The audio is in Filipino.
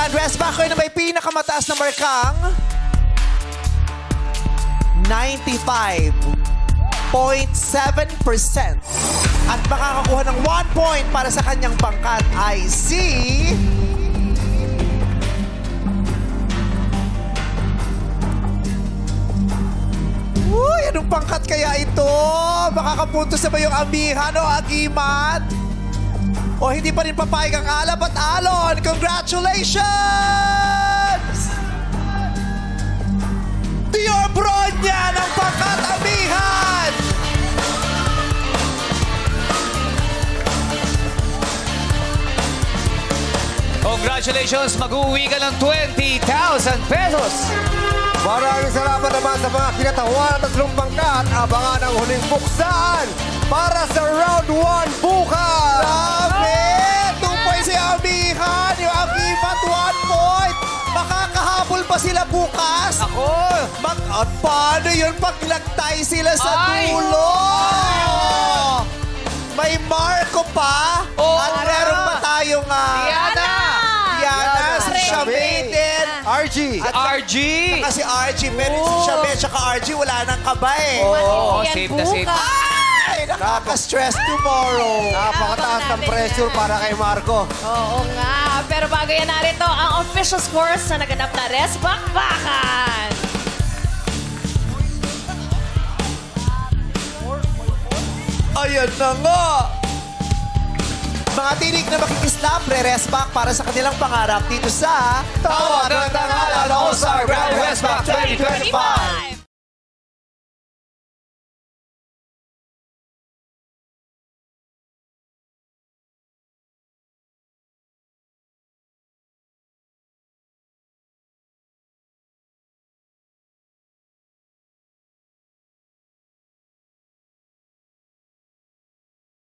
Grand Resback na may pinakamataas na markang 95.7%. At makakakuha ng 1 point para sa kanyang pangkat ay si... Uy, anong pangkat kaya ito? Makakapuntos na ba yung amihan o agimat? O hindi pa rin papayag ang Alab at Alon? Congratulations! Dior Bronya ng pangkat amihan! Congratulations! Mag-uwi ka ng 20,000 pesos! Maraming salamat naman sa mga kinatahuan at tatlong pangkat. Abangan ang huling buksan para sa round 1 bukas! Grabe! 2 points yung amihan! Yung agimat, 1 point! Makakahabol pa sila bukas? Ako! At paano yun pag nagtay sila sa Ay! dulo? May Marco pa? Oo, At meron pa tayong... Diana! Diana, si Correct. Shamay din. RG! At RG! Saka si RG. Pero si Shamay at RG, wala nang kaba eh. Oo, safe na safe. Ay, nakaka-stress tomorrow. Napakataas ng pressure para kay Marco. Oo nga. Pero bago yan narito, ang official scores na naganap na Resbakbakan. Ayan na nga! Mga tinig na makikislap, re-resback para sa kanilang pangarap dito sa Tawag ng Tanghalan All-Star Grand Resback 2025!